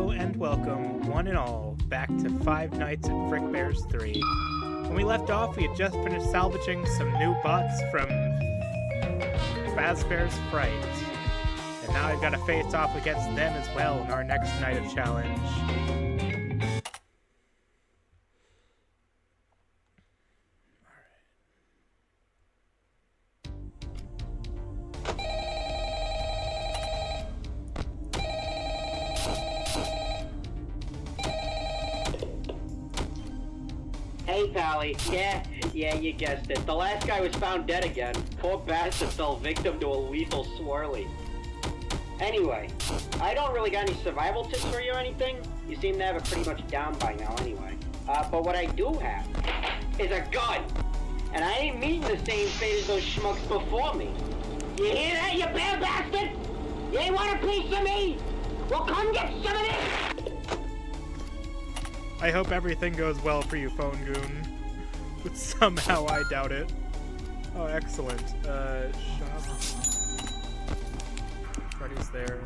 Hello and welcome, one and all, back to Five Nights at Frickbear's 3. When we left off, we had just finished salvaging some new bots from Fazbear's Fright. And now I've got to face off against them as well in our next night of challenge. Hey, Pally. Yeah, you guessed it. The last guy was found dead again. Poor bastard fell victim to a lethal swirly. Anyway, I don't really got any survival tips for you or anything. You seem to have it pretty much down by now anyway. But what I do have is a gun. And I ain't meeting the same fate as those schmucks before me. You hear that, you bad bastard? You ain't want a piece of me? Well, come get some of this! I hope everything goes well for you, Phone Goon. But somehow I doubt it. Oh, excellent. Shop. Freddy's there.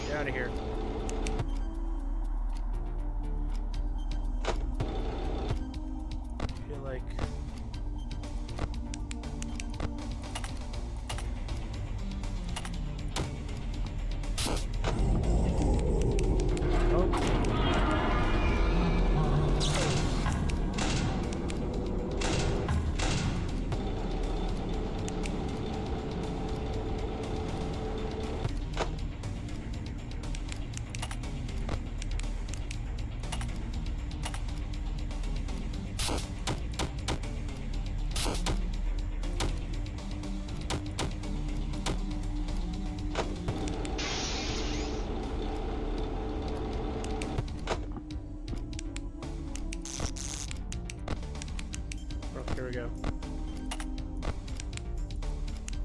Get out of here. I feel like... Here we go.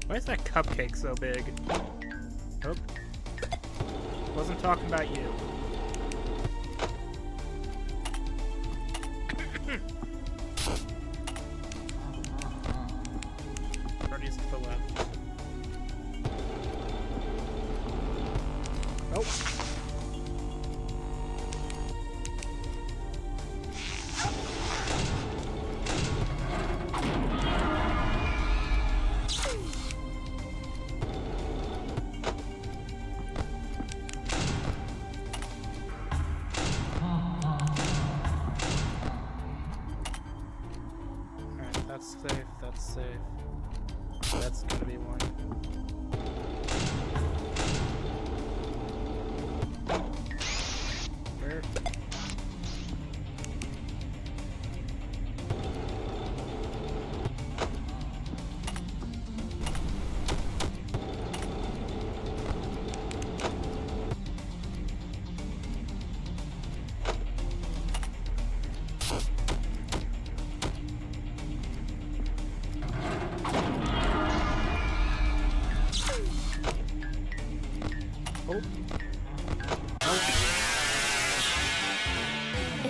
Why is that cupcake so big? Nope. Wasn't talking about you. Freddy's to the left. Nope. That's safe, that's safe. That's gonna be one. Where?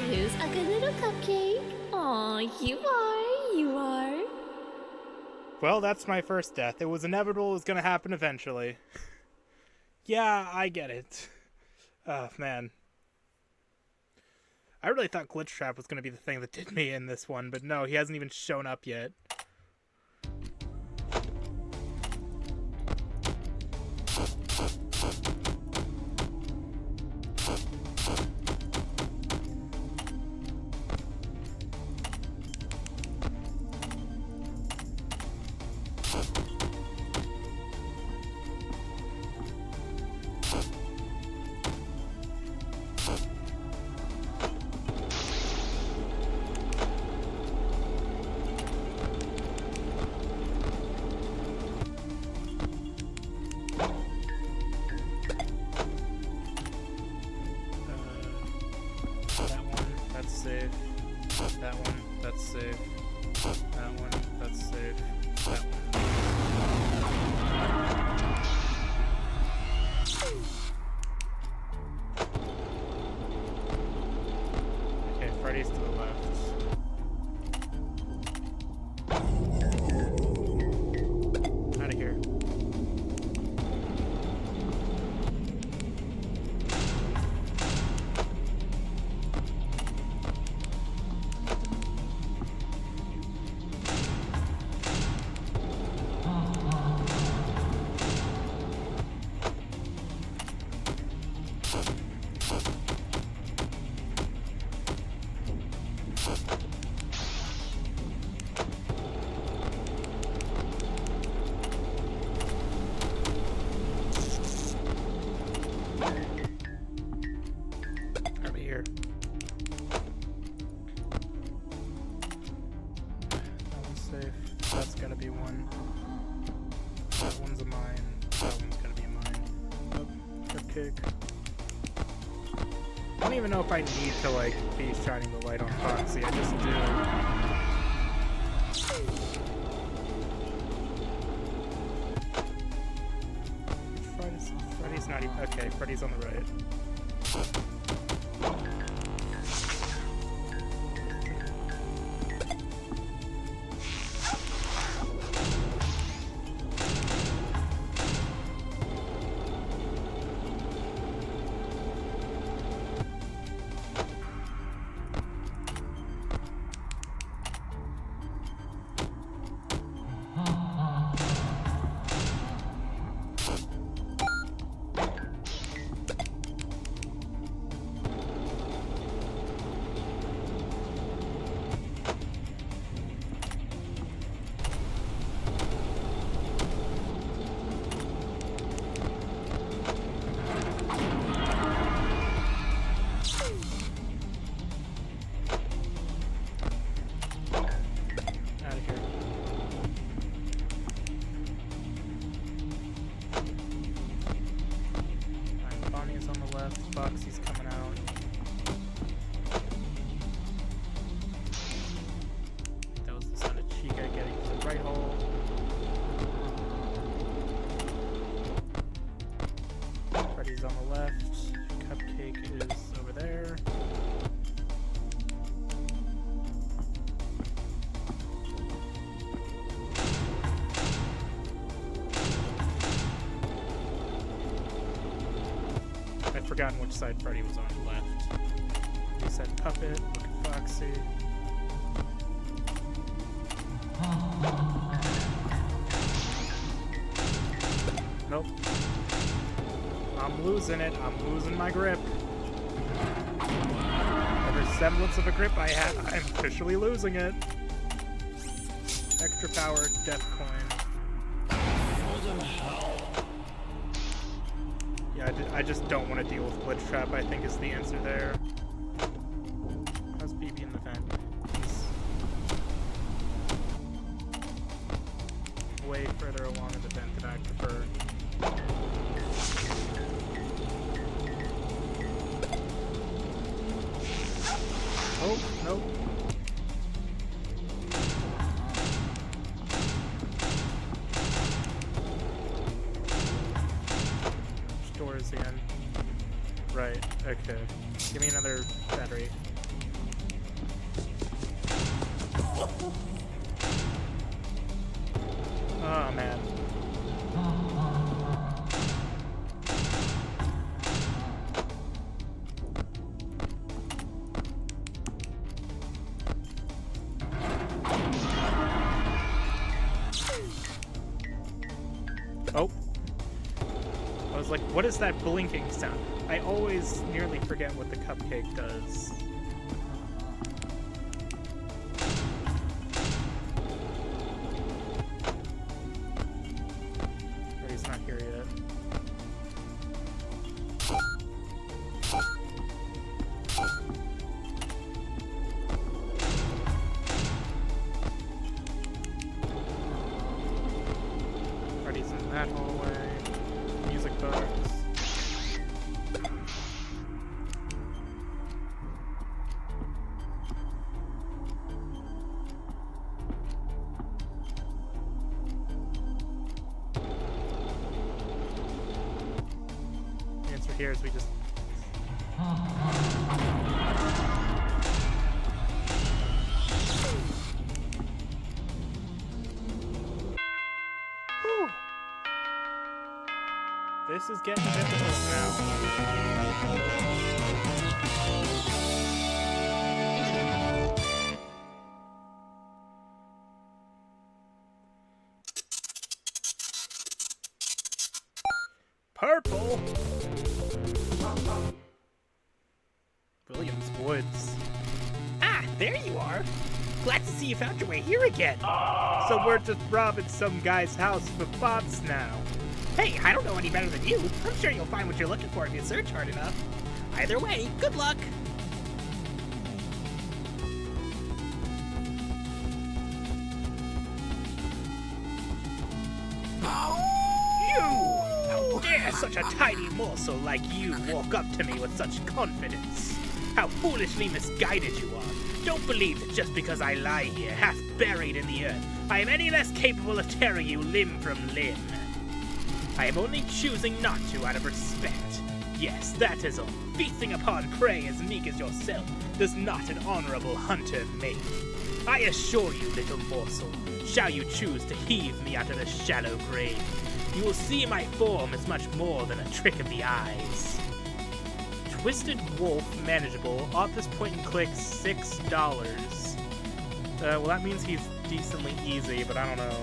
Who's a good little cupcake? Aw, you are. Well, that's my first death. It was inevitable it was gonna happen eventually. Yeah, I get it. Oh, man. I really thought Glitch Trap was gonna be the thing that did me in this one, but no, he hasn't even shown up yet. Safe. That one, that's safe. That one, that's safe. That one. Okay, Freddy's to the left. Out of here. cupcake. I don't even know if I need to, like, be shining the light on Foxy. I just do. Freddy's not even... Okay, Freddy's on the right. Foxy's coming out. That was the sound of Chica getting to the right hole. Freddy's on the left. Cupcake is over there. I'd forgotten which side Freddy was on left. He said puppet, look at Foxy. Nope. I'm losing it. I'm losing my grip. Every semblance of a grip I had, I'm officially losing it. Extra power, death coin. Yeah, I just don't want to deal with Glitch Trap, I think is the answer there. How's BB in the vent? He's way further along in the vent than I prefer. Oh, nope. Which door is he in? Right, okay. Give me another battery. Oh, man. Oh. I was like, what is that blinking sound? I always nearly forget what the cupcake does. Freddy's not here yet. Freddy's in that hallway. Music box. The answer here is we just... Whew. This is getting difficult now. Purple? Williams Woods. Ah, there you are. Glad to see you found your way here again. So we're just robbing some guy's house for bots now. Hey, I don't know any better than you. I'm sure you'll find what you're looking for if you search hard enough. Either way, good luck. You! How dare dare such a tiny morsel like you walk up to me with such confidence? How foolishly misguided you are. Don't believe that just because I lie here, half buried in the earth, I am any less capable of tearing you limb from limb. I am only choosing not to out of respect. Yes, that is all. Feasting upon prey as meek as yourself does not an honorable hunter make. I assure you, little morsel, shall you choose to heave me out of the shallow grave, you will see my form is much more than a trick of the eyes. Twisted Wolf Manageable, office point and click, $6. Well, that means he's decently easy, but I don't know.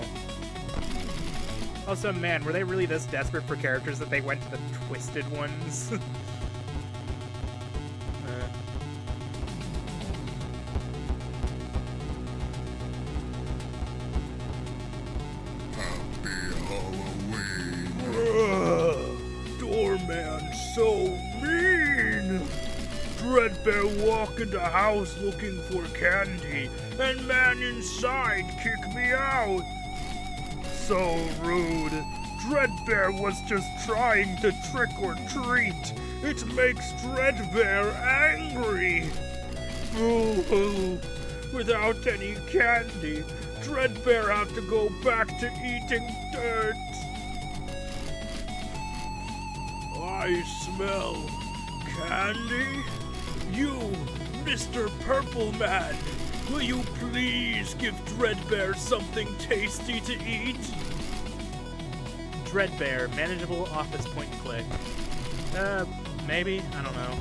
Also, man, were they really this desperate for characters that they went to the twisted ones? Doorman so mean! Threadbare walk into house looking for candy, and man inside kick me out. So rude. Dreadbear was just trying to trick or treat. It makes Dreadbear angry. Boo-hoo. Without any candy, Dreadbear have to go back to eating dirt. I smell candy? You, Mr. Purple Man, will you please give Dreadbear something tasty to eat? Dreadbear, manageable office point and click. Maybe? I don't know.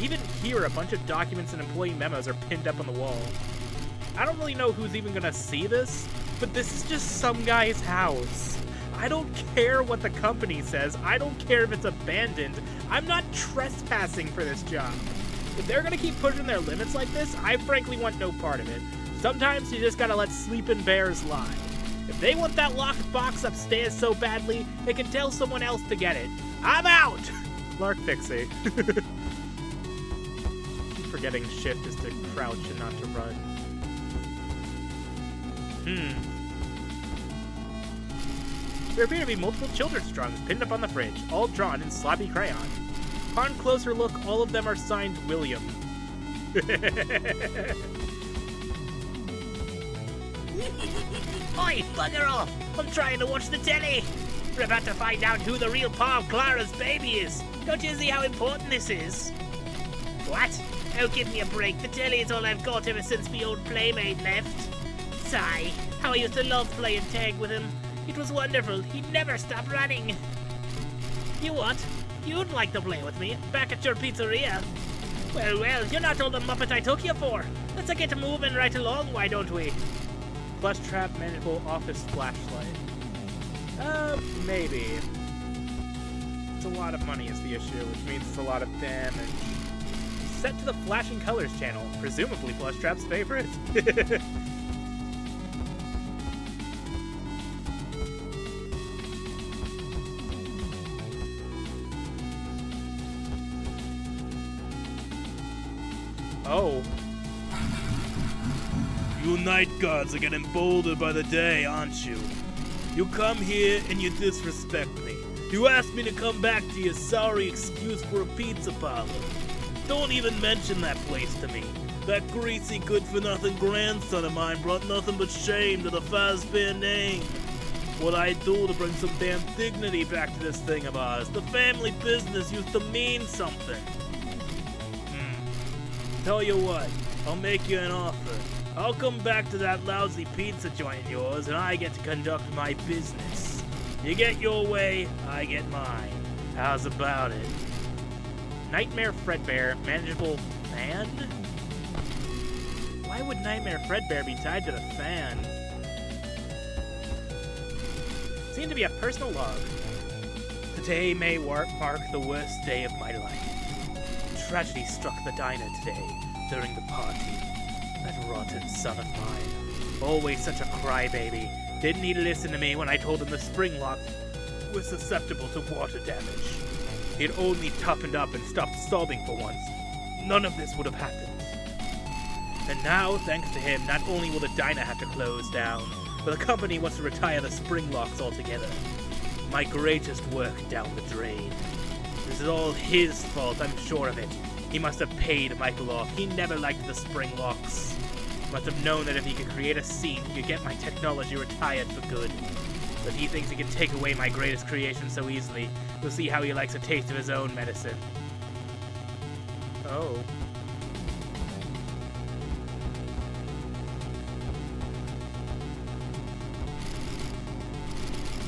Even here, a bunch of documents and employee memos are pinned up on the wall. I don't really know who's even gonna see this, but this is just some guy's house. I don't care what the company says. I don't care if it's abandoned. I'm not trespassing for this job. If they're gonna keep pushing their limits like this, I frankly want no part of it. Sometimes you just gotta let sleeping bears lie. If they want that locked box upstairs so badly, they can tell someone else to get it. I'm out! Lark Pixie. Keep forgetting shift is to crouch and not to run. There appear to be multiple children's drawings pinned up on the fridge, all drawn in sloppy crayon. Upon closer look, all of them are signed William. Oi, bugger off! I'm trying to watch the telly! We're about to find out who the real pa of Clara's baby is! Don't you see how important this is? What? Oh, give me a break. The telly is all I've got ever since me old playmate left. Sigh, how I used to love playing tag with him. It was wonderful. He'd never stop running. You what? You'd like to play with me, back at your pizzeria. Well, you're not all the muppet I took you for. Let's get moving right along, why don't we? Flush trap, manageable office flashlight. Maybe. It's a lot of money is the issue, which means it's a lot of damage. Set to the flashing colors channel, presumably Flush Trap's favorite. Oh. You night guards are getting bolder by the day, aren't you? You come here and you disrespect me. You ask me to come back to your sorry excuse for a pizza parlor. Don't even mention that place to me. That greasy good-for-nothing grandson of mine brought nothing but shame to the Fazbear name. What I do to bring some damn dignity back to this thing of ours. The family business used to mean something. Tell you what, I'll make you an offer. I'll come back to that lousy pizza joint of yours and I get to conduct my business. You get your way, I get mine. How's about it? Nightmare Fredbear, manageable fan? Why would Nightmare Fredbear be tied to the fan? Seemed to be a personal log. Today may mark the worst day of my life. Tragedy struck the diner today, during the party. That rotten son of mine. Always such a crybaby. Didn't he listen to me when I told him the spring lock was susceptible to water damage? He'd only toughened up and stopped sobbing for once. None of this would have happened. And now, thanks to him, not only will the diner have to close down, but the company wants to retire the spring locks altogether. My greatest work down the drain. This is all his fault, I'm sure of it. He must have paid Michael off. He never liked the spring locks. Must have known that if he could create a scene, he could get my technology retired for good. But he thinks he can take away my greatest creation so easily. We'll see how he likes a taste of his own medicine. Oh.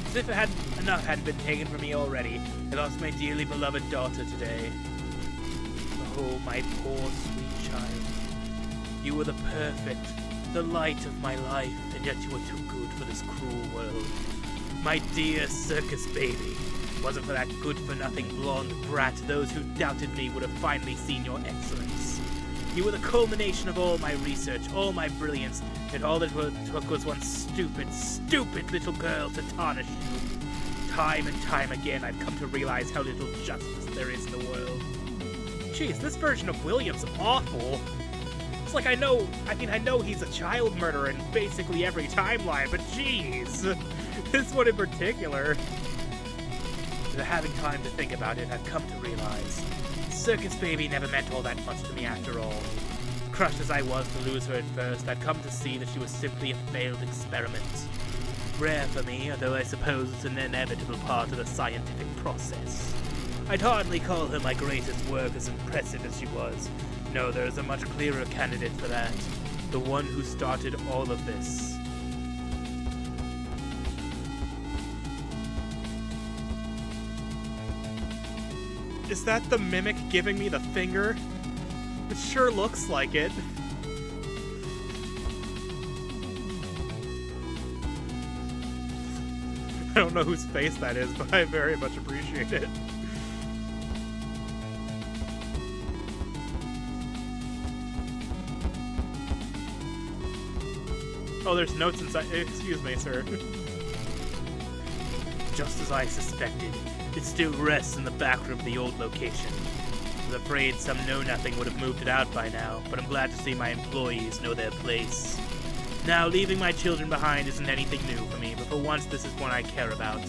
As if enough hadn't been taken from me already, I lost my dearly beloved daughter today. Oh, my poor sweet child. You were the perfect, the light of my life, and yet you were too good for this cruel world. My dear circus baby. Wasn't for that good-for-nothing blonde brat, those who doubted me would have finally seen your excellence. You were the culmination of all my research, all my brilliance, and all that took was one stupid, stupid little girl to tarnish you. Time and time again, I've come to realize how little justice there is in the world. Jeez, this version of William's awful. It's like I know he's a child murderer in basically every timeline, but jeez, this one in particular. After having time to think about it, I've come to realize Circus Baby never meant all that much to me after all. Crushed as I was to lose her at first, I've come to see that she was simply a failed experiment. Rare for me, although I suppose it's an inevitable part of the scientific process. I'd hardly call her my greatest work, as impressive as she was. No, there is a much clearer candidate for that. The one who started all of this. Is that the mimic giving me the finger? It sure looks like it. I don't know whose face that is, but I very much appreciate it. Oh, there's notes inside. Excuse me, sir. Just as I suspected, it still rests in the back room of the old location. I was afraid some know-nothing would have moved it out by now, but I'm glad to see my employees know their place. Now, leaving my children behind isn't anything new for me, but for once this is one I care about.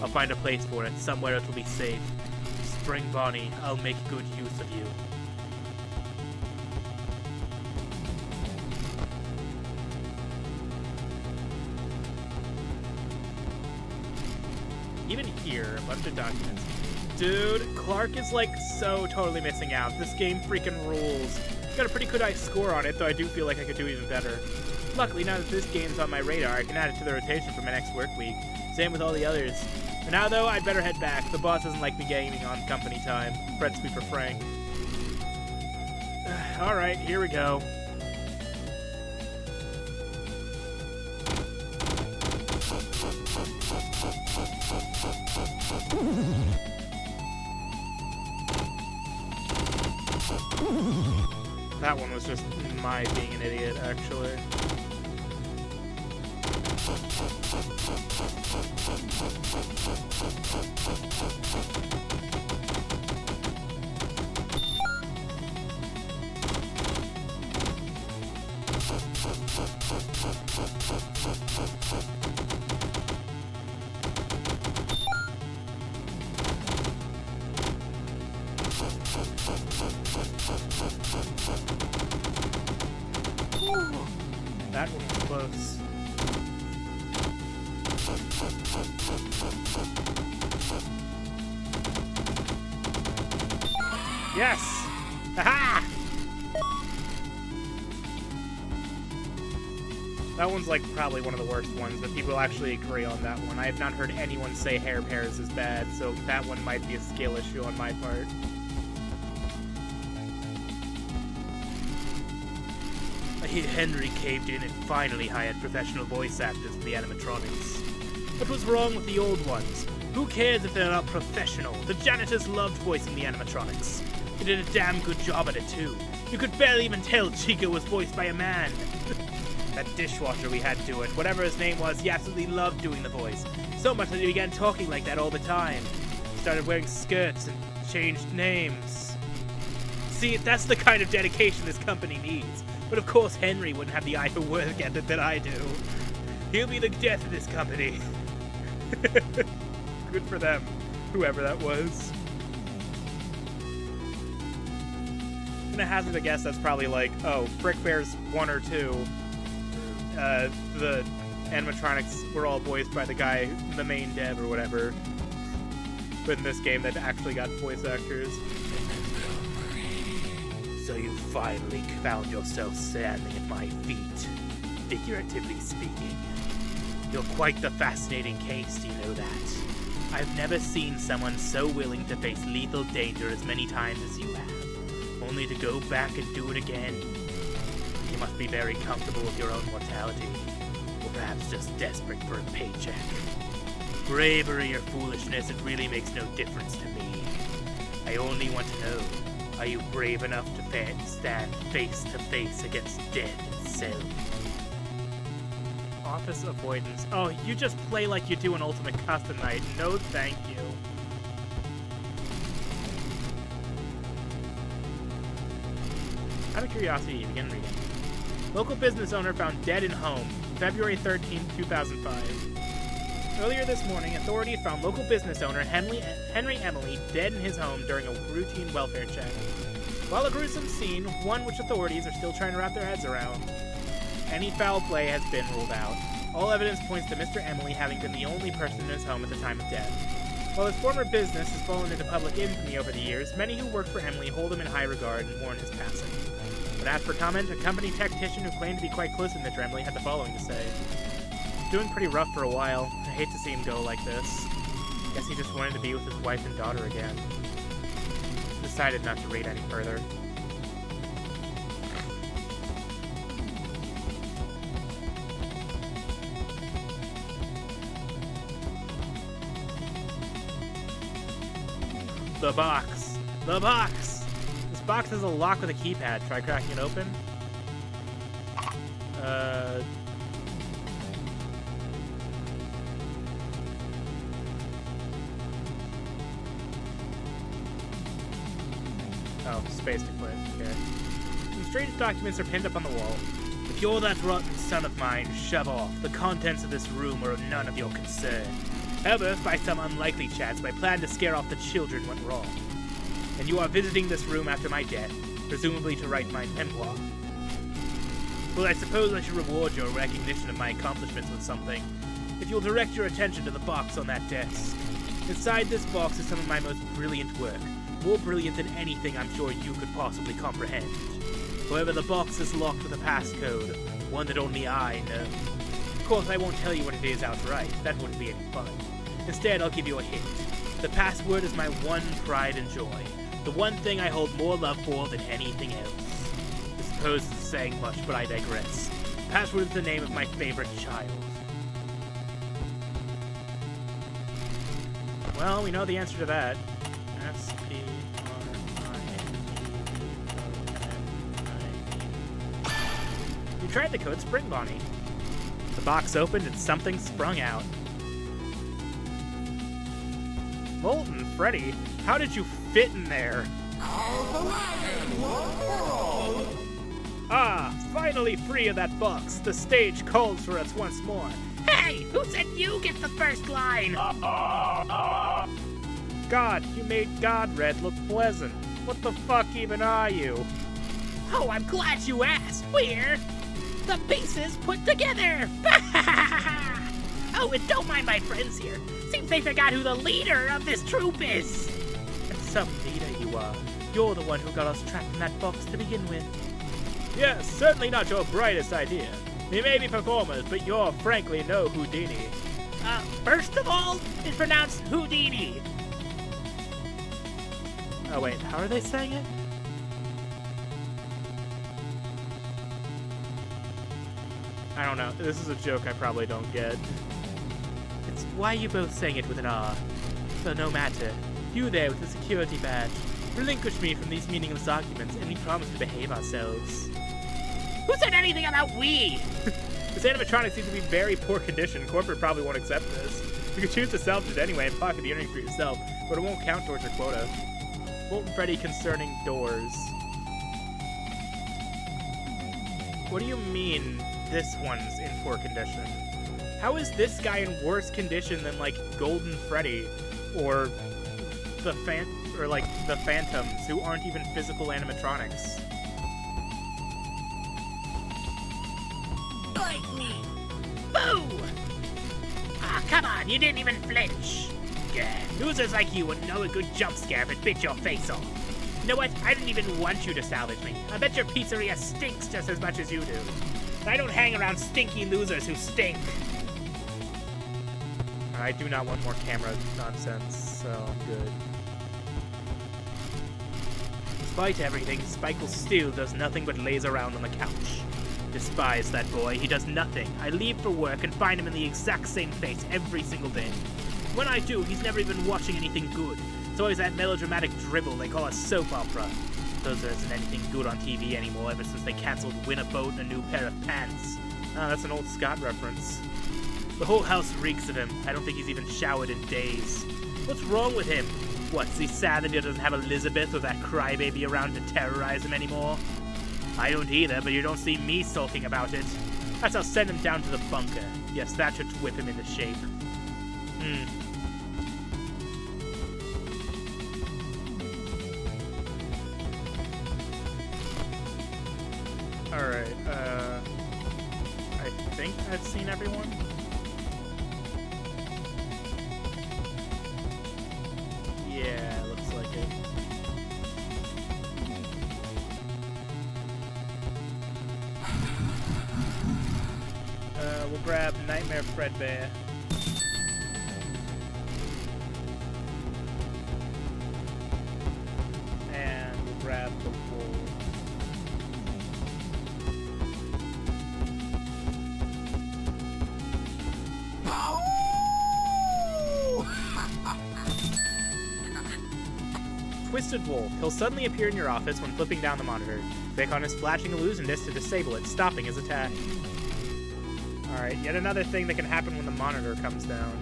I'll find a place for it, somewhere it'll be safe. Spring Bonnie, I'll make good use of you. Even here, a bunch of documents. Dude, Clark is like so totally missing out. This game freaking rules. Got a pretty good score on it, though I do feel like I could do even better. Luckily, now that this game's on my radar, I can add it to the rotation for my next work week. Same with all the others. For now, though, I'd better head back. The boss doesn't like me gaming on company time. Frets me for Frank. Alright, here we go. That one was just my being an idiot, actually. That one was close. Yes! Aha! That one's like probably one of the worst ones, but people actually agree on that one. I have not heard anyone say hair pairs is bad, so that one might be a skill issue on my part. Henry caved in and finally hired professional voice actors for the animatronics. What was wrong with the old ones? Who cares if they're not professional? The janitors loved voicing the animatronics. They did a damn good job at it too. You could barely even tell Chico was voiced by a man. That dishwasher we had do it, whatever his name was, he absolutely loved doing the voice. So much that he began talking like that all the time. He started wearing skirts and changed names. See, that's the kind of dedication this company needs. But of course Henry wouldn't have the eye for work ethic that I do. He'll be the death of this company. Good for them, whoever that was. I'm gonna hazard a guess that's probably like, oh, Frickbear's 1 or 2. The animatronics were all voiced by the guy, the main dev or whatever. But in this game, they've actually got voice actors. So you finally found yourself standing at my feet, figuratively speaking. You're quite the fascinating case, do you know that? I've never seen someone so willing to face lethal danger as many times as you have, only to go back and do it again. You must be very comfortable with your own mortality, or perhaps just desperate for a paycheck. Bravery or foolishness, it really makes no difference to me. I only want to know, are you brave enough to stand face to face against death itself? Office avoidance. Oh, you just play like you do an Ultimate Custom Night. No thank you. Out of curiosity, you begin reading. Local business owner found dead in home, February 13, 2005. Earlier this morning, authorities found local business owner Henry Emily dead in his home during a routine welfare check. While a gruesome scene, one which authorities are still trying to wrap their heads around, any foul play has been ruled out. All evidence points to Mr. Emily having been the only person in his home at the time of death. While his former business has fallen into public infamy over the years, many who worked for Emily hold him in high regard and mourn his passing. But as for comment, a company tactician who claimed to be quite close to Mr. Emily had the following to say. Doing pretty rough for a while. I hate to see him go like this. Guess he just wanted to be with his wife and daughter again. Decided not to read any further. The box! The box! This box has a lock with a keypad. Try cracking it open. Oh, space to quit. Okay. Some strange documents are pinned up on the wall. If you're that rotten son of mine, shove off. The contents of this room are none of your concern. However, if by some unlikely chance my plan to scare off the children went wrong, and you are visiting this room after my death, presumably to write my memoir, well, I suppose I should reward your recognition of my accomplishments with something. If you'll direct your attention to the box on that desk. Inside this box is some of my most brilliant work. More brilliant than anything I'm sure you could possibly comprehend. However, the box is locked with a passcode, one that only I know. Of course, I won't tell you what it is outright. That wouldn't be any fun. Instead, I'll give you a hint. The password is my one pride and joy. The one thing I hold more love for than anything else. I suppose this is saying much, but I digress. The password is the name of my favorite child. Well, we know the answer to that. You tried the code Spring Bonnie. The box opened and something sprung out. Molten Freddy, how did you fit in there? Ah, finally free of that box. The stage calls for us once more. Hey, who said you get the first line? God, you made God Red look pleasant. What the fuck even are you? Oh, I'm glad you asked. We're the pieces put together. Oh, and don't mind my friends here. Seems they forgot who the leader of this troupe is. And some leader you are. You're the one who got us trapped in that box to begin with. Yes, certainly not your brightest idea. We may be performers, but you're frankly no Houdini. First of all, it's pronounced Houdini. Oh wait, how are they saying it? I don't know. This is a joke I probably don't get. It's why you both saying it with an R. So no matter. You there with the security badge. Relinquish me from these meaningless arguments, and we promise to behave ourselves. Who said anything about we? This animatronic seems to be in very poor condition. Corporate probably won't accept this. You can choose to salvage it anyway and pocket the earnings for yourself, but it won't count towards your quota. Molten Freddy concerning doors. What do you mean this one's in poor condition? How is this guy in worse condition than, like, Golden Freddy or the Phantoms, who aren't even physical animatronics? Bite me! Boo! Ah, come on, you didn't even flinch. Yeah, losers like you wouldn't know a good jump scare if it bit your face off. You know what? I didn't even want you to salvage me. I bet your pizzeria stinks just as much as you do. I don't hang around stinky losers who stink. I do not want more camera nonsense, so I'm good. Despite everything, Spikle still does nothing but laze around on the couch. Despise that boy, he does nothing. I leave for work and find him in the exact same place every single day. When I do, he's never even watching anything good. It's always that melodramatic dribble they call a soap opera. Because there isn't anything good on TV anymore ever since they cancelled Win a Boat and a New Pair of Pants. Ah, that's an old Scott reference. The whole house reeks of him. I don't think he's even showered in days. What's wrong with him? What, is he sad that he doesn't have Elizabeth or that crybaby around to terrorize him anymore? I don't either, but you don't see me sulking about it. Perhaps I'll send him down to the bunker. Yes, that should whip him into shape. Alright, I think I've seen everyone. Yeah, looks like it. We'll grab Nightmare Fredbear. And we'll grab the wolf. Twisted Wolf. He'll suddenly appear in your office when flipping down the monitor. Click on his flashing illusion disc to disable it, stopping his attack. Alright, yet another thing that can happen when the monitor comes down.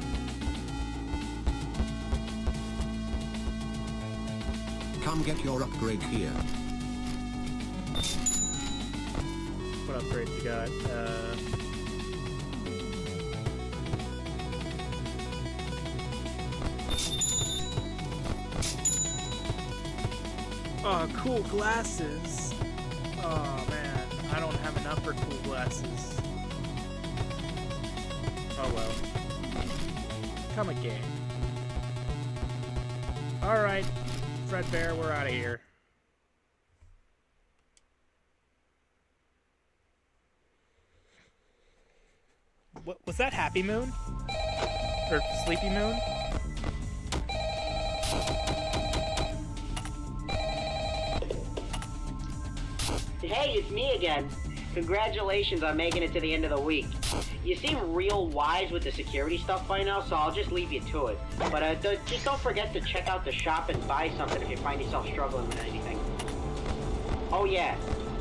Come get your upgrade here. What upgrades you got? Oh, cool glasses. Oh man, I don't have enough for cool glasses. Oh well. Come again. Alright, Fredbear, we're out of here. What was that, Happy Moon? Or Sleepy Moon? Hey, it's me again. Congratulations on making it to the end of the week. You seem real wise with the security stuff by now, so I'll just leave you to it. But just don't forget to check out the shop and buy something if you find yourself struggling with anything. Oh yeah,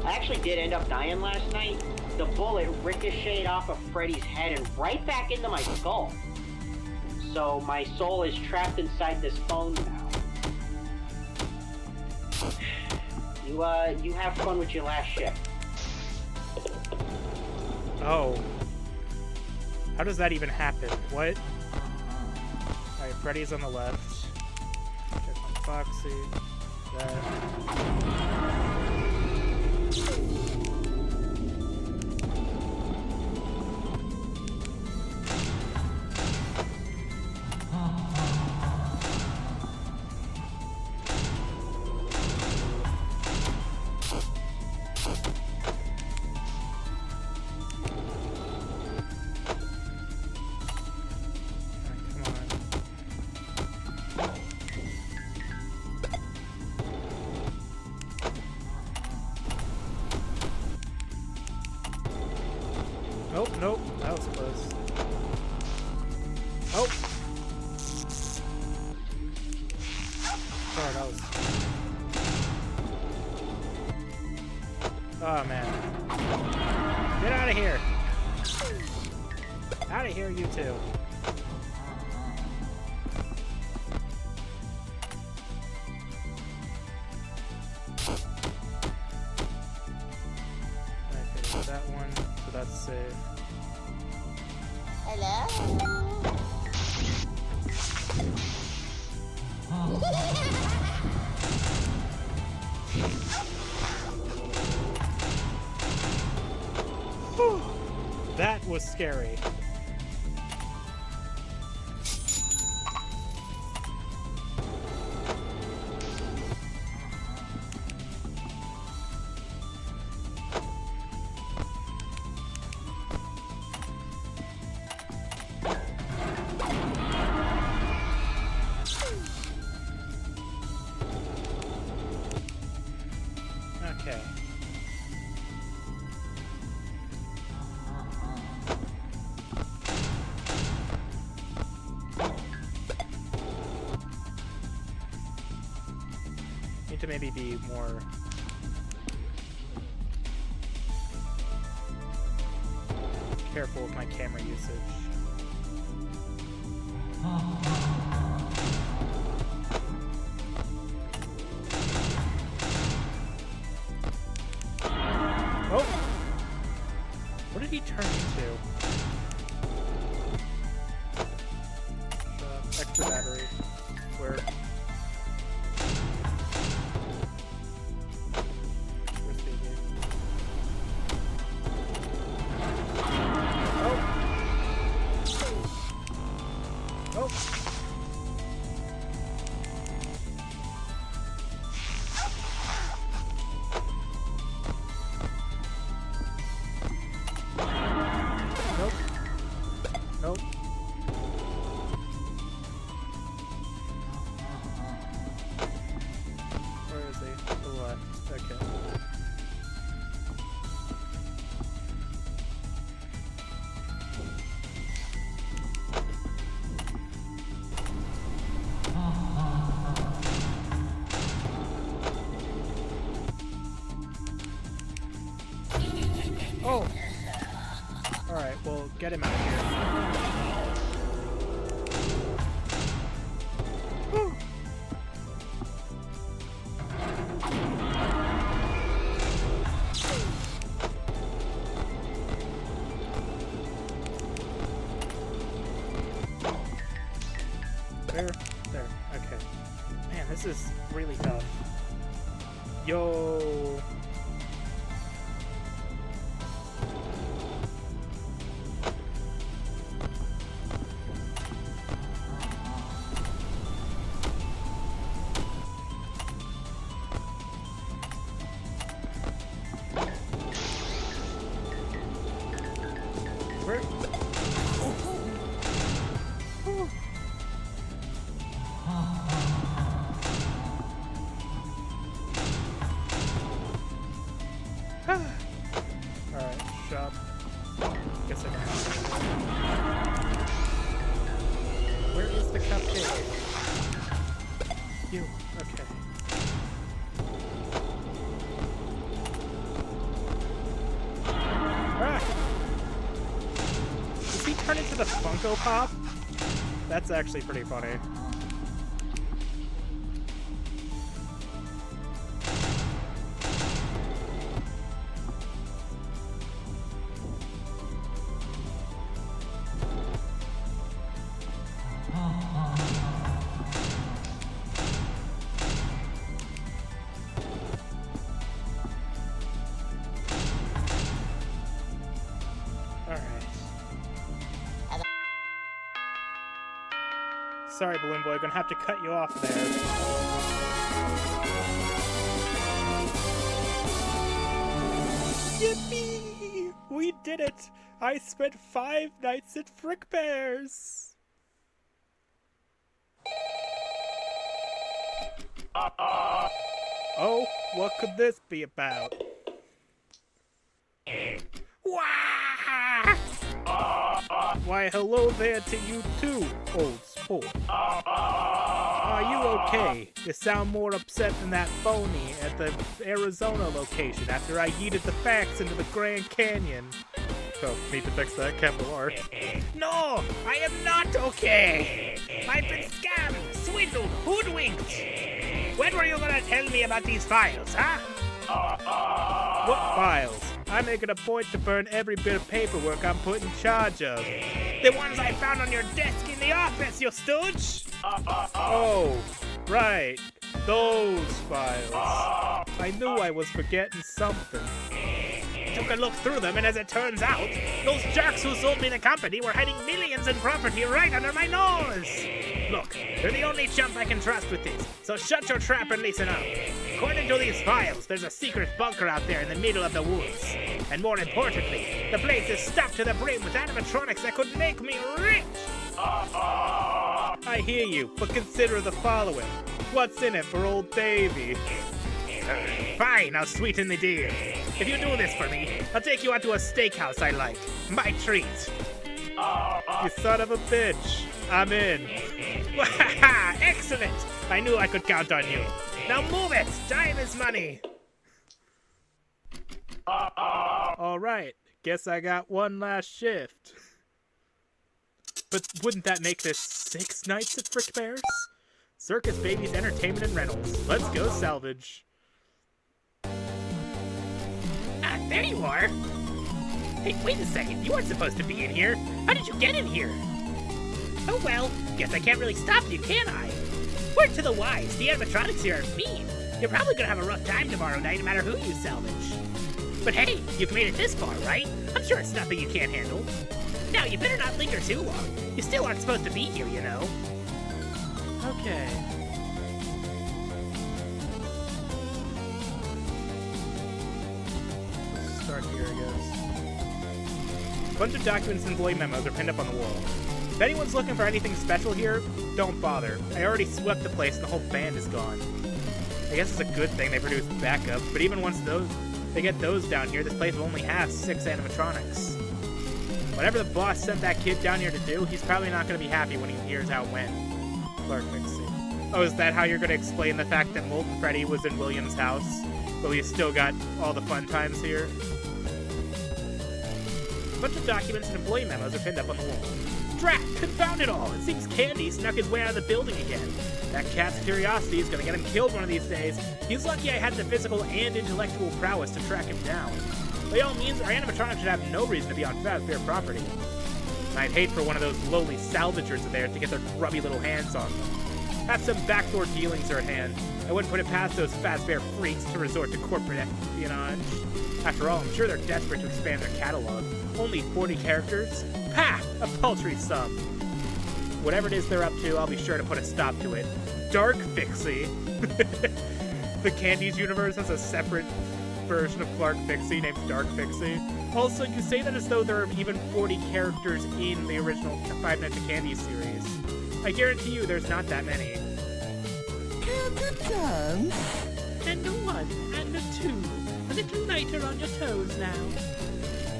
I actually did end up dying last night. The bullet ricocheted off of Freddy's head and right back into my skull. So my soul is trapped inside this phone now. You have fun with your last shift. Oh. How does that even happen? What? Alright, Freddy's on the left. Check on Foxy. That. Nope, nope, that was close. Oh! Sorry, that was... Oh, man. Get out of here! Out of here, you two. Okay, that one, so that's safe. Hello? That was scary. Okay. Need to maybe be more careful with my camera usage. Oh! What did he turn into? Extra battery. Where? Where's baby? Oh! Oh! Nope. Nope. Where is he? To the left. Okay. Oh! Alright, well, get him out of here. Whew. There. Okay. Man, this is really tough. Yo! Where? Alright, shop. Guess I can. Where is the cupcake? You. Okay. Ah! Does he turn into the Funko Pop? That's actually pretty funny. Sorry, Balloon Boy, gonna have to cut you off there. Yippee! We did it! I spent 5 nights at Frickbear's! Oh, what could this be about? Wah! Why, hello there to you too, old sport. Are you okay? You sound more upset than that phony at the Arizona location after I yeeted the facts into the Grand Canyon. Oh, need to fix that, capital R. No, I am not okay. I've been scammed, swindled, hoodwinked. When were you gonna tell me about these files, huh? What files? I make it a point to burn every bit of paperwork I'm put in charge of. The ones I found on your desk in the up, it's your stooge! Oh, right. Those files. I knew I was forgetting something. Took a look through them, and as it turns out, those jerks who sold me the company were hiding millions in property right under my nose! Look, you're the only chump I can trust with this, so shut your trap and listen up. According to these files, there's a secret bunker out there in the middle of the woods. And more importantly, the place is stuffed to the brim with animatronics that could make me rich! I hear you, but consider the following. What's in it for old Davy? Fine, I'll sweeten the deal. If you do this for me, I'll take you out to a steakhouse I like. My treat. You son of a bitch. I'm in. Excellent! I knew I could count on you. Now move it! Time is money! Alright, guess I got one last shift. But wouldn't that make this 6 nights at Frickbear's? Circus, babies, entertainment, and rentals. Let's go salvage. Ah, there you are. Hey, wait a second. You weren't supposed to be in here. How did you get in here? Oh well, guess I can't really stop you, can I? Word to the wise, the animatronics here are mean. You're probably gonna have a rough time tomorrow night no matter who you salvage. But hey, you've made it this far, right? I'm sure it's nothing you can't handle. Now, you better not linger too long. You still aren't supposed to be here, you know. Okay. Let's start here, I guess. A bunch of documents and employee memos are pinned up on the wall. If anyone's looking for anything special here, don't bother. I already swept the place and the whole band is gone. I guess it's a good thing they produce backups, but even once they get those down here, this place will only have 6 animatronics. Whatever the boss sent that kid down here to do, he's probably not going to be happy when he hears how it went. Clark Fixie. Oh, is that how you're going to explain the fact that Molten Freddy was in William's house, but we still got all the fun times here? A bunch of documents and employee memos are pinned up on the wall. Drat! Confound it all! It seems Candy snuck his way out of the building again. That cat's curiosity is going to get him killed one of these days. He's lucky I had the physical and intellectual prowess to track him down. By all means, our animatronics should have no reason to be on Frickbear property. I'd hate for one of those lowly salvagers there to get their grubby little hands on them. Have some backdoor dealings are at hand. I wouldn't put it past those Frickbear freaks to resort to corporate espionage. After all, I'm sure they're desperate to expand their catalog. Only 40 characters? Pah! A paltry sum. Whatever it is they're up to, I'll be sure to put a stop to it. Dark Fixie. The Candies universe has a separate version of Clark Fixie named Dark Fixie. Also, you say that as though there are even 40 characters in the original Five Nights at Candy series. I guarantee you there's not that many. Count a dance. And a 1, and a 2. A little lighter on your toes now.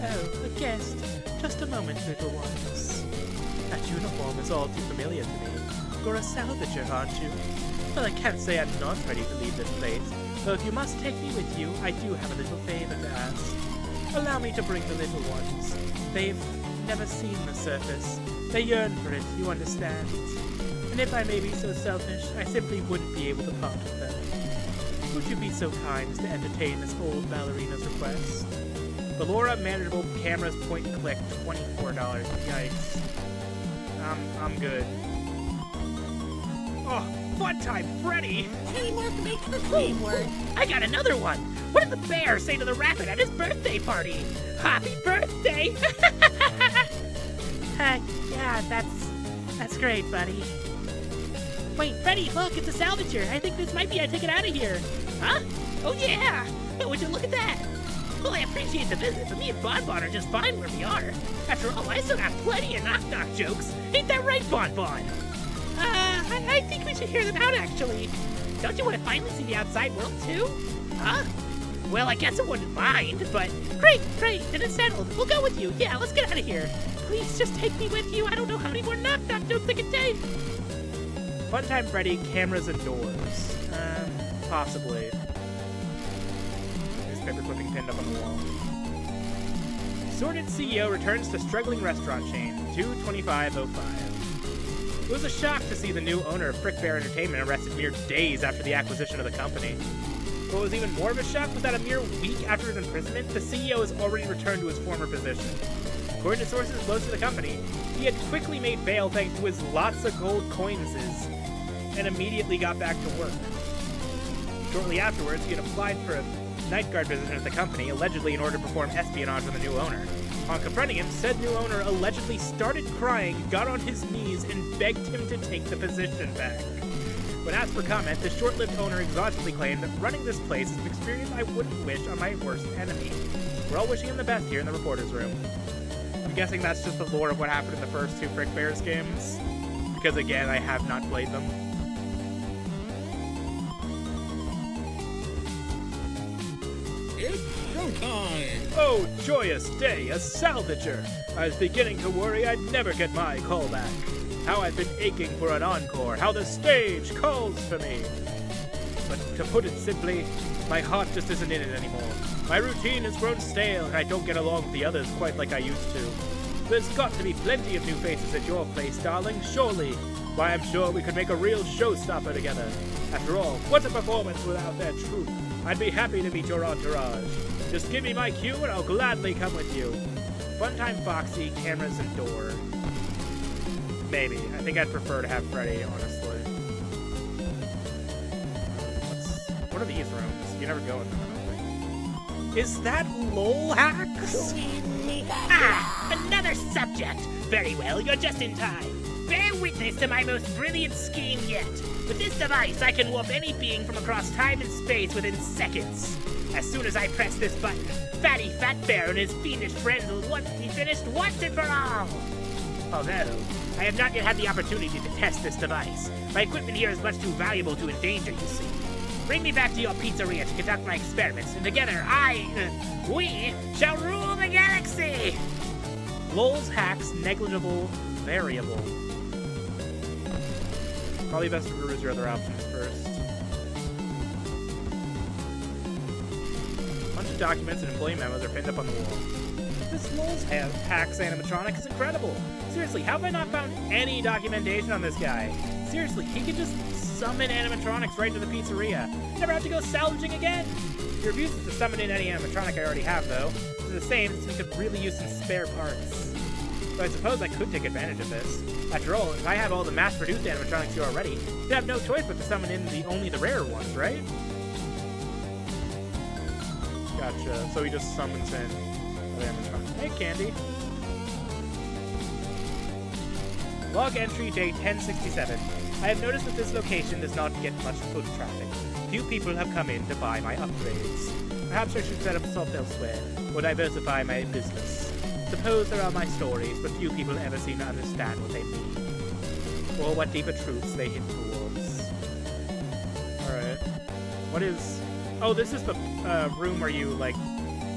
Oh, a guest. Just a moment, little ones. That uniform is all too familiar to me. You're a salvager, aren't you? Well, I can't say I'm not ready to leave this place, though if you must take me with you, I do have a little favor to ask. Allow me to bring the little ones. They've never seen the circus. They yearn for it, you understand. And if I may be so selfish, I simply wouldn't be able to part with them. Would you be so kind as to entertain this old ballerina's request? The Laura manageable cameras point and click, $24. Yikes. I'm good. Oh, fun time, Freddy! Teamwork makes the dream work. I got another one! What did the bear say to the rabbit at his birthday party? Happy birthday! Yeah, that's great, buddy. Wait, Freddy, look, it's a salvager. I think this might be our ticket out of here. Huh? Oh, yeah! Oh, would you look at that? Well, I appreciate the visit, but me and Bonbon are just fine where we are. After all, I still got plenty of knock-knock jokes. Ain't that right, Bonbon? I think we should hear them out, actually. Don't you want to finally see the outside world, too? Huh? Well, I guess I wouldn't mind, but... Great, then it's settled. We'll go with you. Yeah, let's get out of here. Please, just take me with you. I don't know how many more knock-knock jokes I can take. Funtime Freddy, cameras and doors. Possibly. Newspaper clipping pinned up on the wall. Sordid CEO returns to struggling restaurant chain, 22505. It was a shock to see the new owner of Frickbear Entertainment arrested mere days after the acquisition of the company. What was even more of a shock was that a mere week after his imprisonment, the CEO has already returned to his former position. According to sources close to the company, he had quickly made bail thanks to his lots of gold coins and immediately got back to work. Shortly afterwards, he had applied for a nightguard position at the company, allegedly in order to perform espionage on the new owner. On confronting him, said new owner allegedly started crying, got on his knees, and begged him to take the position back. When asked for comment, the short-lived owner exhaustively claimed that running this place is an experience I wouldn't wish on my worst enemy. We're all wishing him the best here in the reporter's room. I'm guessing that's just the lore of what happened in the first two Frickbear's games, because again, I have not played them. It's showtime! Oh, joyous day, a salvager! I was beginning to worry I'd never get my call back. How I've been aching for an encore, how the stage calls for me. But to put it simply, my heart just isn't in it anymore. My routine has grown stale, and I don't get along with the others quite like I used to. There's got to be plenty of new faces at your place, darling, surely. Why, I'm sure we could make a real showstopper together. After all, what's a performance without their troupe? I'd be happy to meet your entourage. Just give me my cue and I'll gladly come with you. Funtime Foxy, cameras, and door. Maybe. I think I'd prefer to have Freddy, honestly. What are these rooms? You never go in them, I don't think. Is that LOL hacks? Another subject! Very well, you're just in time. Bear witness to my most brilliant scheme yet. With this device, I can warp any being from across time and space within seconds. As soon as I press this button, Fatty Fatbear and his fiendish friends will be finished once and for all. Although, I have not yet had the opportunity to test this device. My equipment here is much too valuable to endanger, you see. Bring me back to your pizzeria to conduct my experiments, and together we shall rule the galaxy! LOL's hacks, negligible, variable. Probably best to peruse your other options first. A bunch of documents and employee memos are pinned up on the wall. This LOL's hacks animatronic is incredible. Seriously, how have I not found any documentation on this guy? Seriously, he could just summon animatronics right into the pizzeria. Never have to go salvaging again. He refuses to summon in any animatronic I already have, though. It's the same, since we could really use some spare parts. So I suppose I could take advantage of this. After all, if I have all the mass-produced animatronics here already, you'd have no choice but to summon in only the rare ones, right? Gotcha. So he just summons in the animatronics. Hey, Candy. Log entry date 1067. I have noticed that this location does not get much foot traffic. Few people have come in to buy my upgrades. Perhaps I should set up shop elsewhere, or diversify my business. Suppose there are my stories, but few people ever seem to understand what they mean, or what deeper truths they hint towards. Alright. What is... Oh, this is the room where you, like,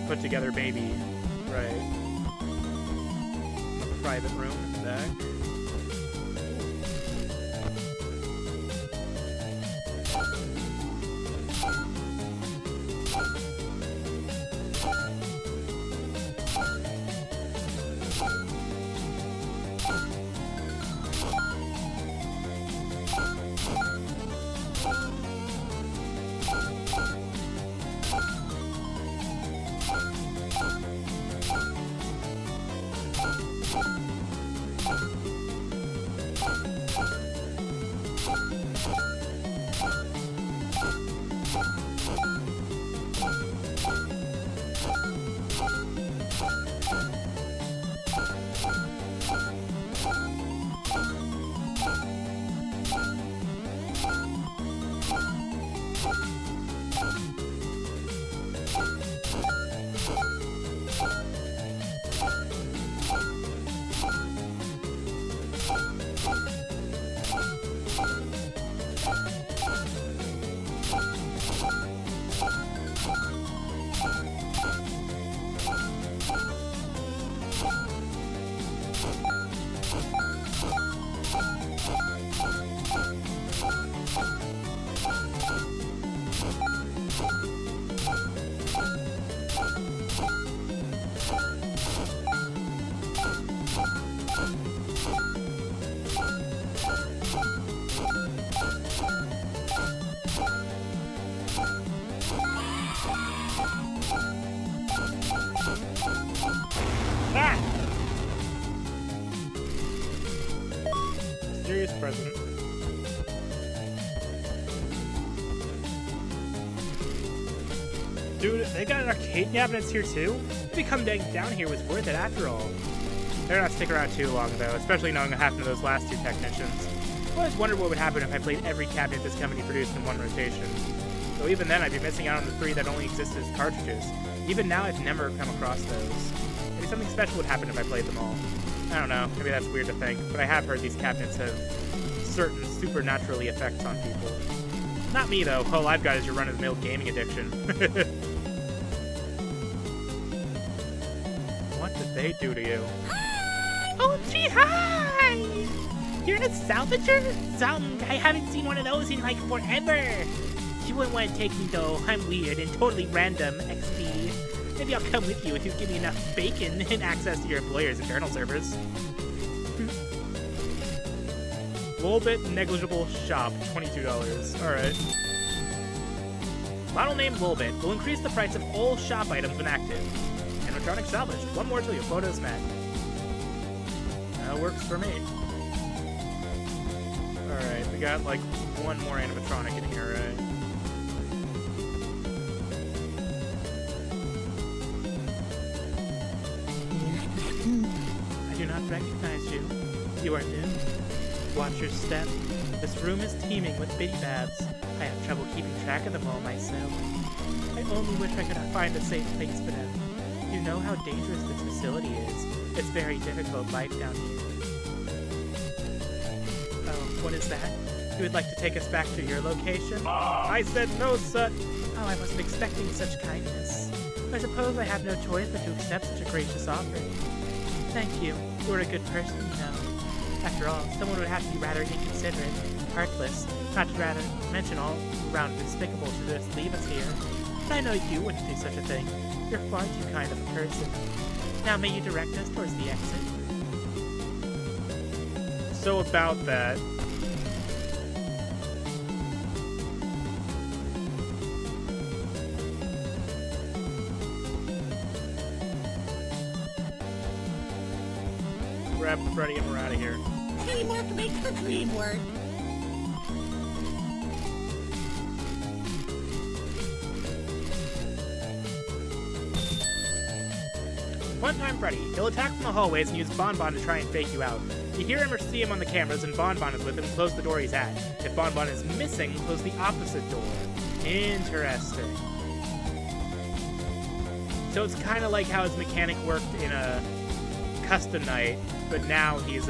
put together baby. Right. A private room in the back. Dude, they got arcade cabinets here too? Maybe coming down here was worth it after all. They're not stick around too long though, especially knowing what happened to those last two technicians. I always wondered what would happen if I played every cabinet this company produced in one rotation. Though even then I'd be missing out on the 3 that only existed as cartridges. Even now I've never come across those. Maybe something special would happen if I played them all. I don't know, maybe that's weird to think, but I have heard these cabinets have certain supernaturally effects on people. Not me though, all I've got is your run-of-the-mill gaming addiction. What did they do to you? Oh, gee, hi! You're a salvager? I haven't seen one of those in like forever. You wouldn't want to take me though. I'm weird and totally random, XD. Maybe I'll come with you if you give me enough bacon and access to your employer's internal servers. Little bit negligible shop, $22. Alright. Model name Lilbit will increase the price of all shop items when active. Animatronic salvaged. One more till your quota's met. That works for me. Alright, we got like one more animatronic in here, right? I do not recognize you. You are new. Watch your step. This room is teeming with bitty babs. I have trouble keeping track of them all myself. I only wish I could find a safe place for them. You know how dangerous this facility is. It's very difficult life down here. Oh, what is that? You would like to take us back to your location? I said no, sir. Oh, I wasn't expecting such kindness. I suppose I have no choice but to accept such a gracious offer. Thank you. You're a good person, you know. After all, someone would have to be rather inconsiderate, heartless, not to rather mention all around despicable to just leave us here. But I know you wouldn't do such a thing. You're far too kind of a person. Now may you direct us towards the exit? So about that. Grab Freddy and we're out of here. Teamwork makes the dream work. One-time Freddy. He'll attack from the hallways and use Bonbon to try and fake you out. You hear him or see him on the cameras and Bonbon is with him, close the door he's at. If Bonbon is missing, close the opposite door. Interesting. So it's kind of like how his mechanic worked in a Custom Night, but now he's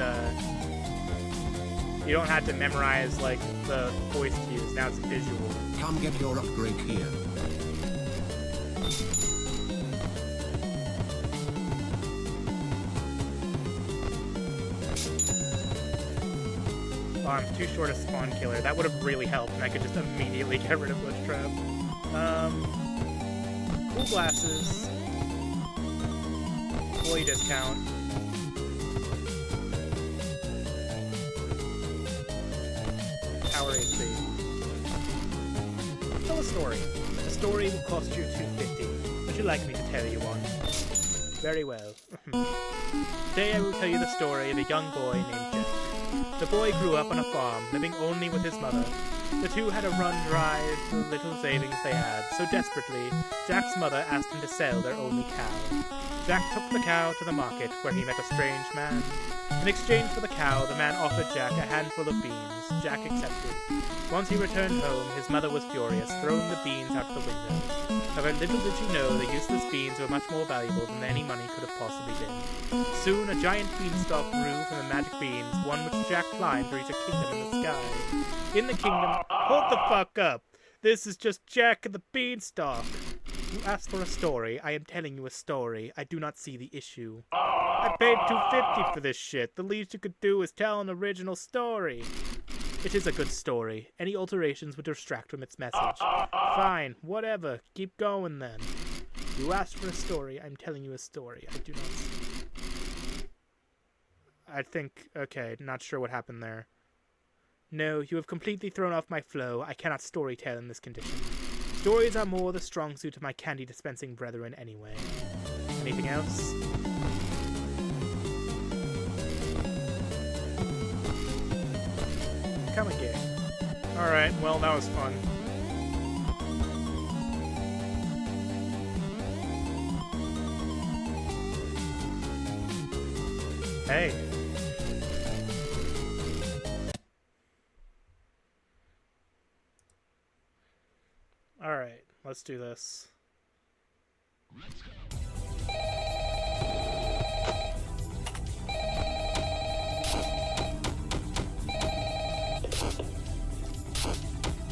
you don't have to memorize like the voice cues, now it's visual. Come get your upgrade here. Oh, I'm too short a spawn killer. That would have really helped, and I could just immediately get rid of Glitch Trap. Cool glasses. Employee discount. Power AC. Tell a story. The story will cost you $2.50. Would you like me to tell you one? Very well. Today I will tell you the story of a young boy named Jack. The boy grew up on a farm, living only with his mother. The two had to run dry the little savings they had, so desperately, Jack's mother asked him to sell their only cow. Jack took the cow to the market, where he met a strange man. In exchange for the cow, the man offered Jack a handful of beans. Jack accepted. Once he returned home, his mother was furious, throwing the beans out the window. However, little did she know the useless beans were much more valuable than any money could have possibly been. Soon, a giant beanstalk grew from the magic beans, one which Jack climbed to reach a kingdom in the sky. In the kingdom... Hold the fuck up! This is just Jack and the Beanstalk! You asked for a story. I am telling you a story. I do not see the issue. I paid $2.50 for this shit. The least you could do is tell an original story. It is a good story. Any alterations would distract from its message. Fine, whatever. Keep going then. You asked for a story. I'm telling you a story. I do not see. I think... Okay, not sure what happened there. No, you have completely thrown off my flow. I cannot storytell in this condition. Stories are more the strong suit of my candy-dispensing brethren anyway. Anything else? Come again. Alright, well, that was fun. Hey. Alright, let's do this.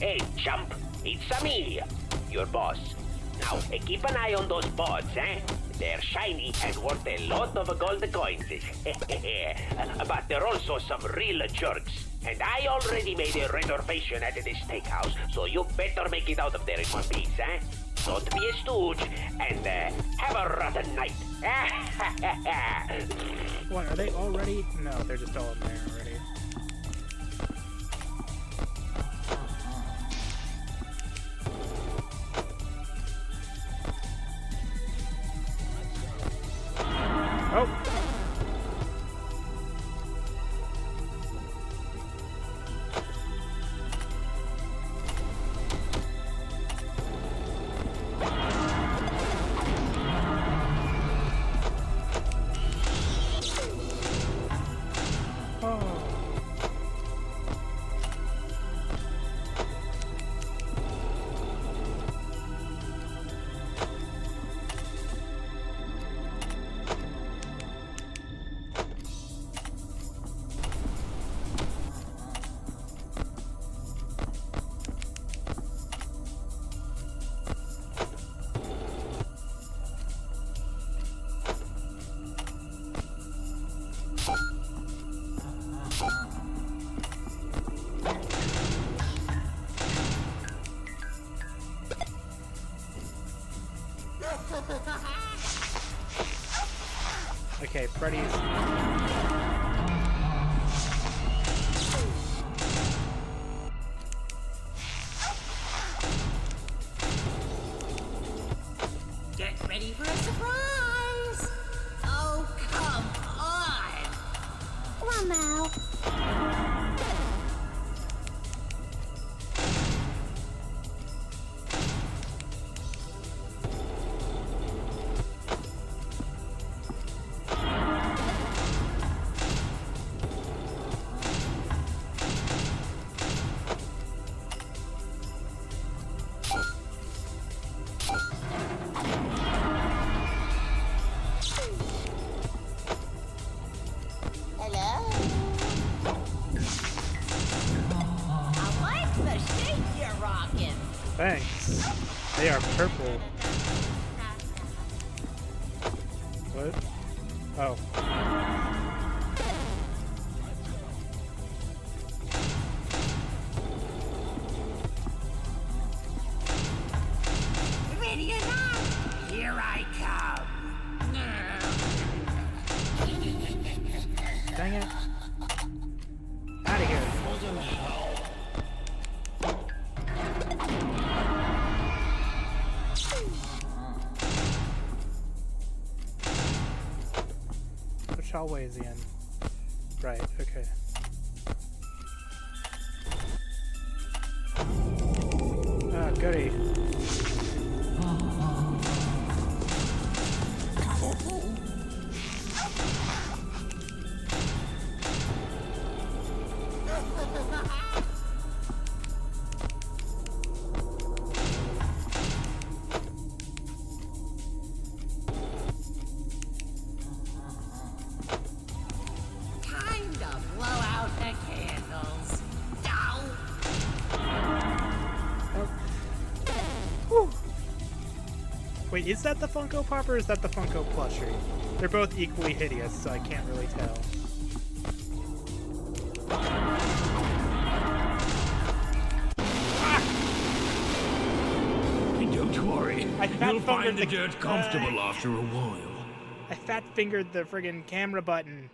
Hey, chump, it's me, your boss. Now, keep an eye on those boards, eh? They're shiny and worth a lot of gold coins. But they're also some real jerks. And I already made a reservation at this steakhouse, so you better make it out of there in one piece, eh? Don't be a stooge, and have a rotten night. What, are they already? No, they're just all in there already. Oh! Okay, Freddy's. Get ready for a surprise! Oh, come on! Wow. Hello? I like the shape you're rocking. Thanks. They are purple. What? Oh. Ready or not, here I come. Dang it. Out of here. Which hallway is he in? Right, okay. Ah, goody. Time to blow out the candles. Ow! Whew. Wait, is that the Funko Pop or is that the Funko plushie? They're both equally hideous, so I can't really tell. Don't worry, you'll find the dirt comfortable uh, after a while. I fat fingered the friggin' camera button.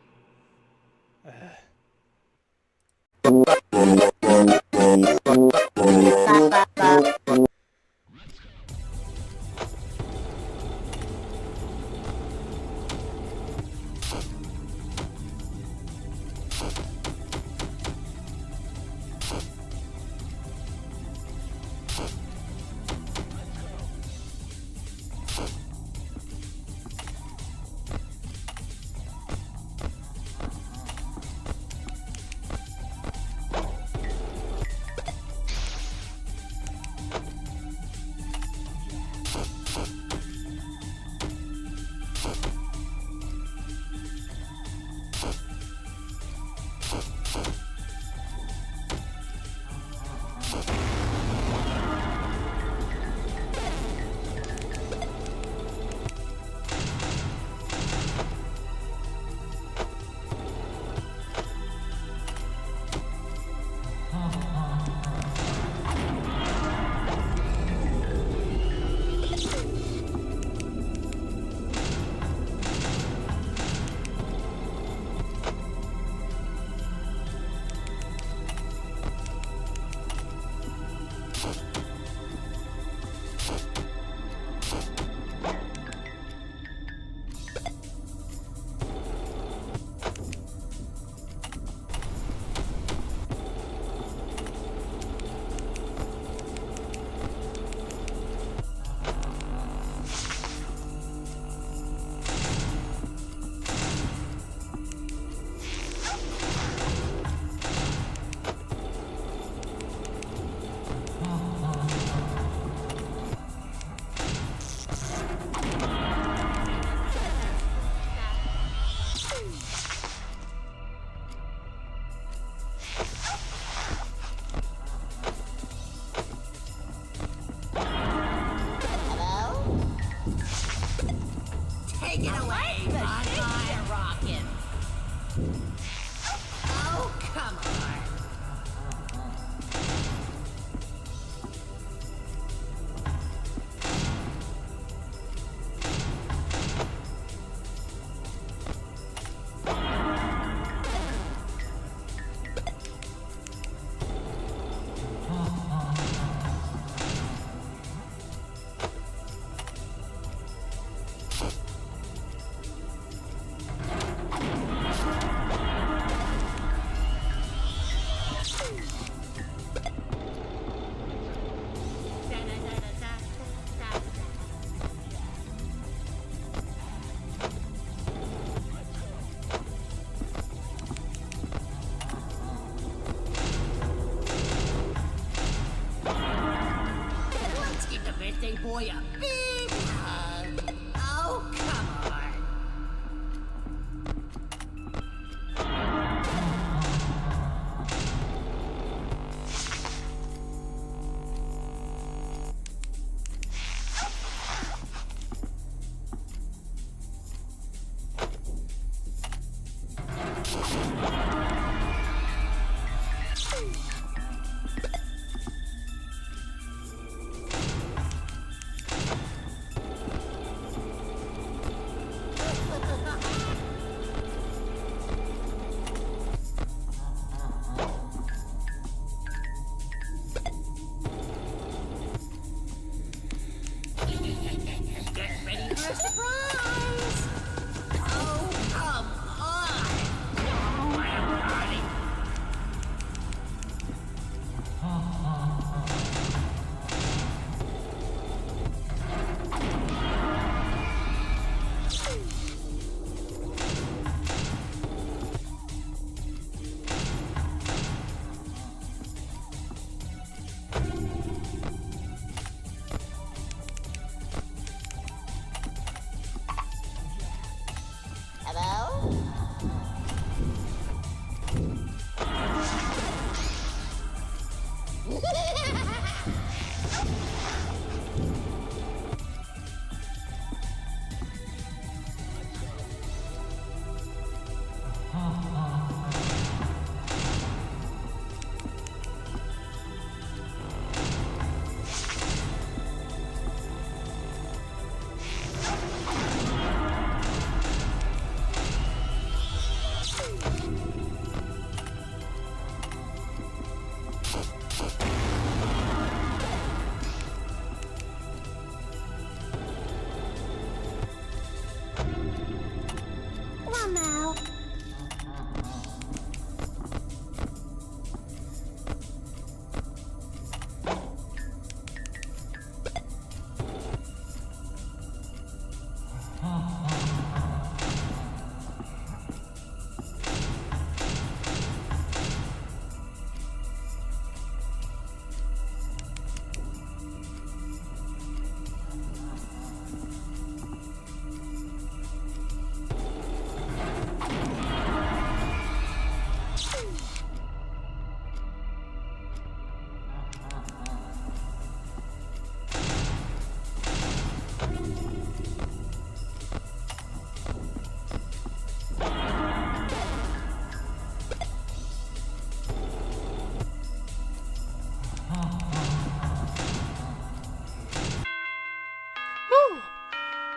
birthday boy a big hug. Oh, come on.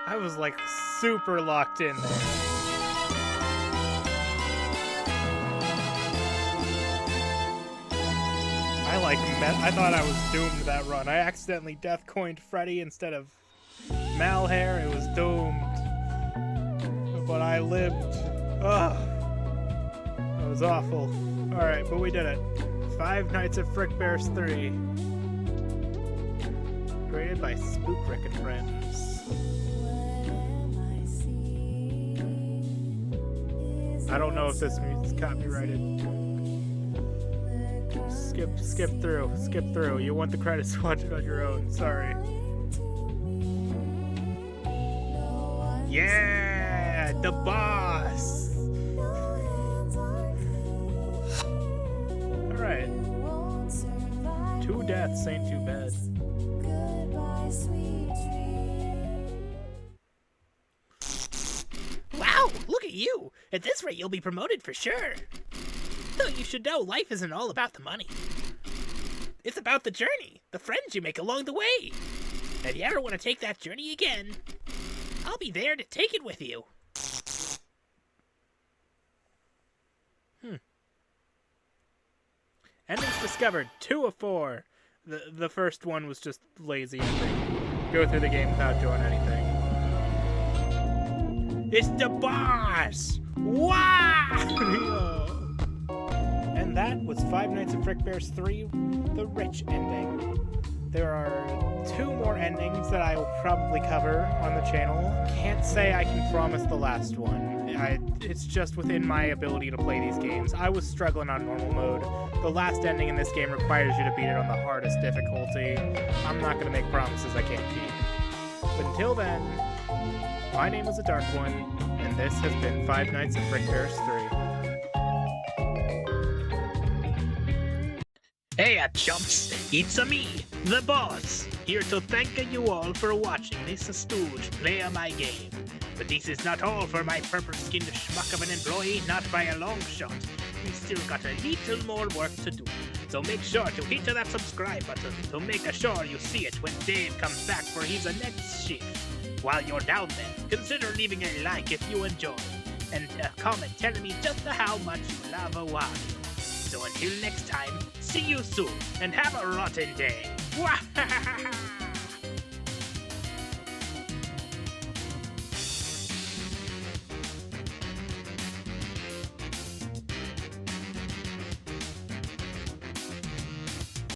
I was like super locked in there. I thought I was doomed that run. I accidentally death coined Freddy instead of Malhair. It was doomed. But I lived. Ugh. That was awful. Alright, but we did it. 5 Nights at Frickbear's 3. Created by Spookrick and Friends. I don't know if this music's copyrighted. Skip through. You want the credits, watch it on your own. Sorry. Yeah, the boss. All right. 2 deaths ain't too bad. Wow, look at you. At this rate, you'll be promoted for sure. Though you should know, life isn't all about the money. It's about the journey, the friends you make along the way. If you ever want to take that journey again, I'll be there to take it with you. Endings discovered, 2 of 4. The first one was just lazy ending. Go through the game without doing anything. It's the boss! Wow! And that was 5 Nights at Frickbear's 3, the rich ending. There are 2 more endings that I will probably cover on the channel. Can't say I can promise the last one. it's just within my ability to play these games. I was struggling on normal mode. The last ending in this game requires you to beat it on the hardest difficulty. I'm not going to make promises I can't keep. But until then, my name is The Dark One, and this has been Five Nights at Frickbear's 3. Hey, chumps, it's me, the boss, here to thank you all for watching this stooge play my game. But this is not all for my purple-skinned schmuck of an employee, not by a long shot. We still got a little more work to do. So make sure to hit that subscribe button to make sure you see it when Dave comes back for his next shift. While you're down there, consider leaving a like if you enjoy, and a comment telling me just how much you love Wario. So until next time, see you soon, and have a rotten day.